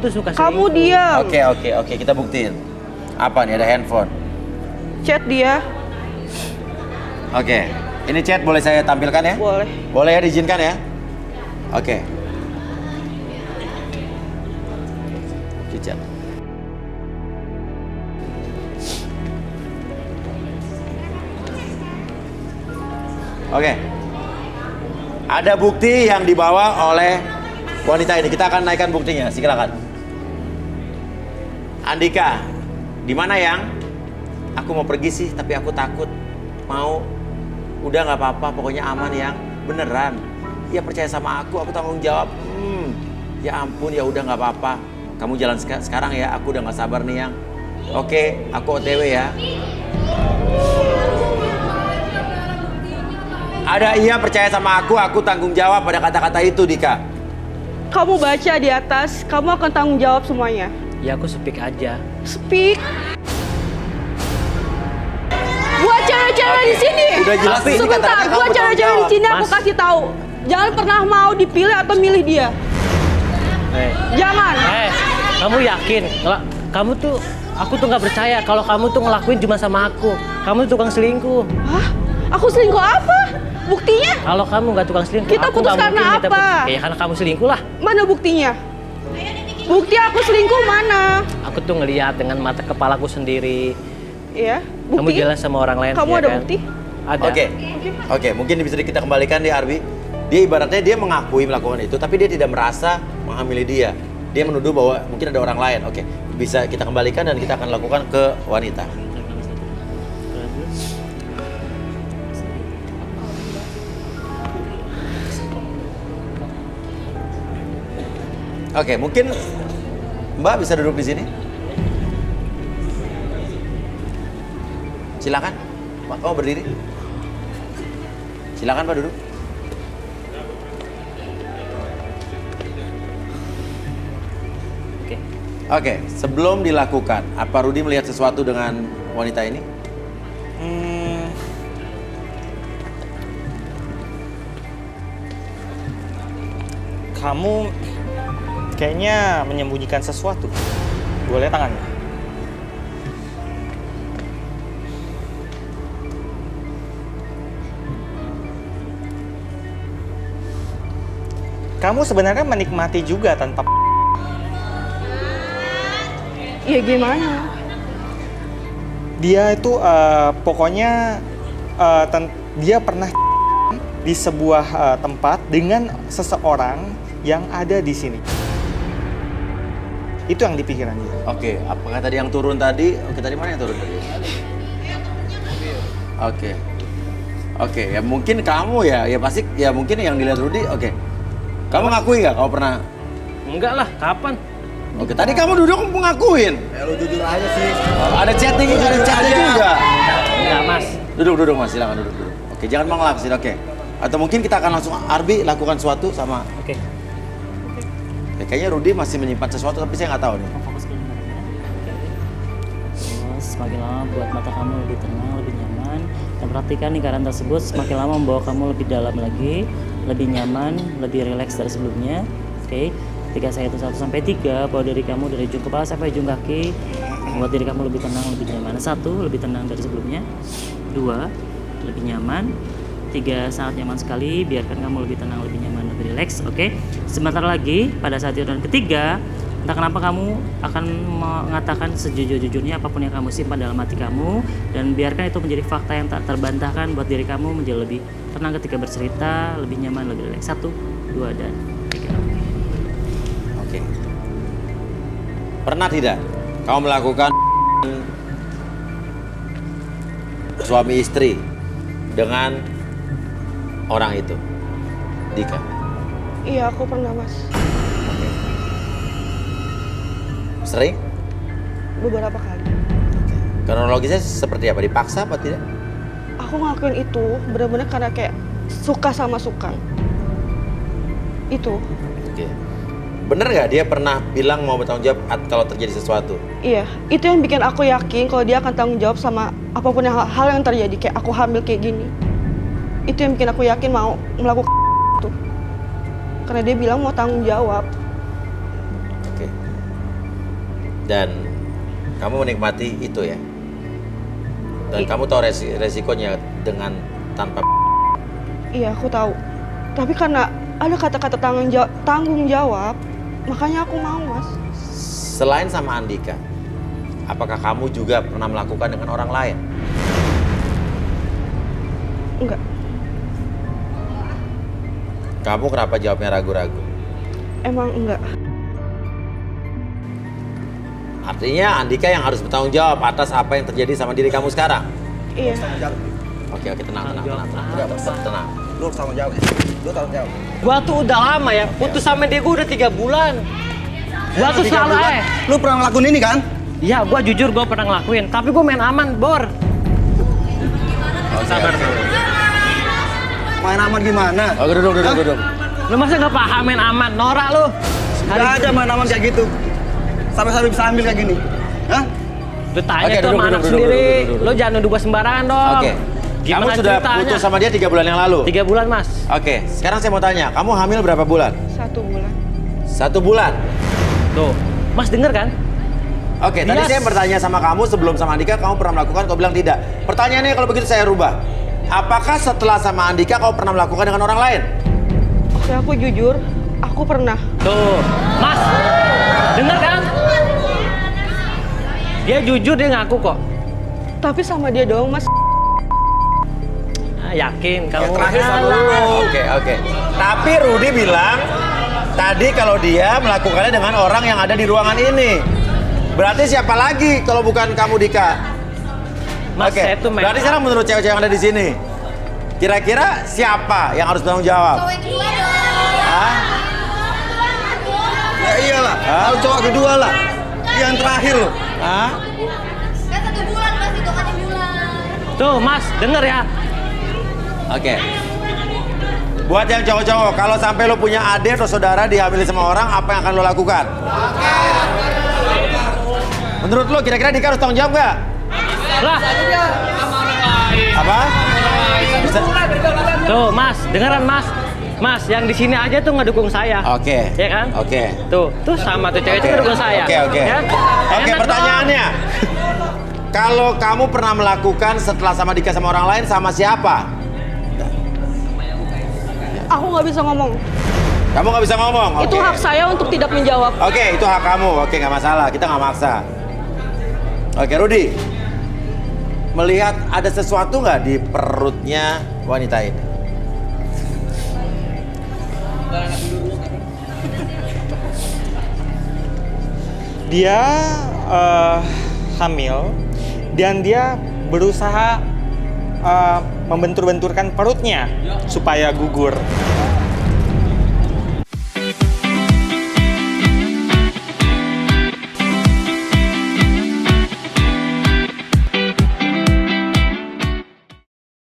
tuh suka Kamu selingkuh. diam. Oke, kita buktiin. Apa nih, ada handphone. Chat dia. Oke, ini chat boleh saya tampilkan ya? Boleh. Boleh ya, diizinkan ya? Oke. Chat. Oke. Ada bukti yang dibawa oleh wanita ini. Kita akan naikkan buktinya. Silakan. Andika, di mana yang? Aku mau pergi sih, tapi aku takut. Mau? Udah nggak apa-apa, pokoknya aman yang. Beneran. Ya percaya sama aku tanggung jawab. Ya ampun, ya udah nggak apa-apa. Kamu jalan sekarang ya, aku udah nggak sabar nih yang. Oke, aku OTW ya. Ada iya percaya sama aku tanggung jawab pada kata-kata itu, Dika. Kamu baca di atas, kamu akan tanggung jawab semuanya. Ya aku speak aja. Speak. Buat cewek-cewek di sini. Udah jelas ini Sebentar, kata-kata kamu buat cewek-cewek di bertanggung sini aku Mas. kasih tahu. Jangan pernah mau dipilih atau milih dia. Jangan. Kamu yakin? Kalau kamu tuh, aku tuh nggak percaya kalau kamu tuh ngelakuin cuma sama aku. Kamu tuh tukang selingkuh. Hah? Aku selingkuh apa? Buktinya? Kalau kamu nggak tukang selingkuh, Kita aku putus nggak karena mungkin minta apa? putus. Ya karena kamu selingkuh lah. Mana buktinya? Bukti aku selingkuh mana? Aku tuh ngelihat dengan mata kepalaku sendiri. Ya, Kamu bukti. jalan sama orang lain. Kamu ya ada kan? bukti? Ada. Oke, mungkin bisa kita kembalikan di Arbi. Dia ibaratnya dia mengakui melakukan itu, tapi dia tidak merasa menghamili dia. Dia menuduh bahwa mungkin ada orang lain. Oke, bisa kita kembalikan dan kita akan lakukan ke wanita. Oke, mungkin Mbak bisa duduk di sini. Silakan, Mbak, kamu berdiri. Silakan Pak duduk. Oke, sebelum dilakukan, apa Rudi melihat sesuatu dengan wanita ini? Kamu kayaknya menyembunyikan sesuatu. Boleh tangannya? Kamu sebenarnya menikmati juga tanpa Ya gimana? dia itu pokoknya dia pernah di sebuah tempat dengan seseorang yang ada di sini. Itu yang di pikiran dia. Oke, apakah tadi yang turun tadi? Oke, tadi mana yang turun tadi? Oke, ya mungkin kamu ya pasti ya mungkin yang dilihat Rudi. Oke, kamu ngakui nggak? Kamu pernah? Enggak lah, kapan? Oke, tadi kamu duduk ngakuin. Lu jujur aja sih. Ada chatting juga. Enggak mas. Duduk Mas, silakan duduk. Oke, jangan mengelaksin. Oke. Atau mungkin kita akan langsung Arbi lakukan sesuatu sama. Oke. Ya, kayaknya Rudi masih menyimpan sesuatu tapi saya nggak tahu nih. Fokus ke benarnya. Terus semakin lama buat mata kamu lebih tenang, lebih nyaman. Dan perhatikan lingkaran tersebut semakin lama membawa kamu lebih dalam lagi, lebih nyaman, lebih rileks dari sebelumnya. Oke. Ketika saya hitung 1 sampai 3, bawa diri kamu dari ujung kepala sampai ujung kaki, membuat diri kamu lebih tenang, lebih nyaman. 1, lebih tenang dari sebelumnya. 2, lebih nyaman. 3, sangat nyaman sekali. Biarkan kamu lebih tenang, lebih nyaman, lebih rileks. Oke. Sebentar lagi pada saat hitungan ketiga, entah kenapa kamu akan mengatakan sejujur-jujurnya apapun yang kamu simpan dalam hati kamu, dan biarkan itu menjadi fakta yang tak terbantahkan buat diri kamu menjadi lebih tenang ketika bercerita, lebih nyaman, lebih rileks. 1, 2, dan 3. Oke. Pernah tidak kamu melakukan suami istri dengan orang itu? Dika. Iya, aku pernah, Mas. Sering? Beberapa kali. Kronologisnya seperti apa? Dipaksa apa tidak? Aku ngelakuin itu benar-benar karena kayak suka sama suka. Itu. Oke. Bener nggak dia pernah bilang mau bertanggung jawab kalau terjadi sesuatu? Iya, itu yang bikin aku yakin kalau dia akan tanggung jawab sama apapun hal yang terjadi. Kayak aku hamil kayak gini. Itu yang bikin aku yakin mau melakukan itu. Karena dia bilang mau tanggung jawab. Oke. Dan kamu menikmati itu ya? Dan kamu tahu resikonya dengan tanpa. Iya, aku tahu. Tapi karena ada kata-kata tanggung jawab, makanya aku mau, Mas. Selain sama Andika, apakah kamu juga pernah melakukan dengan orang lain? Enggak. Kamu kenapa jawabnya ragu-ragu? Emang enggak. Artinya Andika yang harus bertanggung jawab atas apa yang terjadi sama diri kamu sekarang. Iya. Oke, tenang. Tenang. Lu tanggung jawab. Lu tanggung jawab. Gua tuh udah lama ya, putus sama dia gua udah 3 bulan. Gua tuh selalu Lu pernah ngelakuin ini kan? Iya, gua jujur gua pernah ngelakuin, tapi gua main aman, Bor. Sabar. Main aman gimana? Oke, duduk. Lu masa nggak paham main aman? Norak lu. Udah aja main aman kayak gitu. Sampai bisa ambil kayak gini. Hah? Lu tanya Oke, tuh sama anak duduk. sendiri. Lu jangan nuduh gua sembarangan dong. Oke. Kamu Gimana sudah ceritanya? putus sama dia 3 bulan yang lalu? 3 bulan, Mas. Oke, sekarang saya mau tanya, kamu hamil berapa bulan? 1 bulan. 1 bulan? Tuh, Mas denger kan? Oke, tadi Yes. saya bertanya sama kamu sebelum sama Andika, kamu pernah melakukan, kau bilang tidak. Pertanyaannya kalau begitu saya rubah. Apakah setelah sama Andika kau pernah melakukan dengan orang lain? Oke, aku jujur, aku pernah. Tuh, Mas. Denger kan? Dia jujur, dia ngaku kok. Tapi sama dia doang, Mas. Ah, yakin kamu? Terakhir sama dulu. Oke. Tapi Rudi bilang tadi kalau dia melakukannya dengan orang yang ada di ruangan ini. Berarti siapa lagi kalau bukan kamu, Dika? Mas, Oke. saya tuh main Berarti sekarang menurut cewek-cewek yang ada di sini, kira-kira siapa yang harus bertanggung jawab? Hah? Ya iyalah. Hah? Kalau cowok kedua lah. Yang terakhir loh. Hah? Kan 1 bulan mas, itu kan bulan. Tuh, Mas, denger ya. Oke. Buat yang cowok-cowok, kalau sampai lo punya adik atau saudara dihamili sama orang, apa yang akan lo lakukan? Menurut lo kira-kira Dika harus tanggung jawab nggak? Lah. Apa? Bisa? Tuh, Mas, dengeran Mas. Mas, yang di sini aja tuh ngedukung saya. Oke. Ya kan? Oke. Tuh sama tuh cewek itu ngedukung saya. Oke. Ya? Oke, Enak pertanyaannya. Kalau kamu pernah melakukan setelah sama Dika sama orang lain, sama siapa? Aku nggak bisa ngomong. Kamu nggak bisa ngomong? Itu Oke. hak saya untuk tidak menjawab. Oke, itu hak kamu. Oke, nggak masalah. Kita nggak maksa. Oke, Rudi. Melihat ada sesuatu nggak di perutnya wanita ini? Dia hamil dan dia berusaha membentur-benturkan perutnya supaya gugur.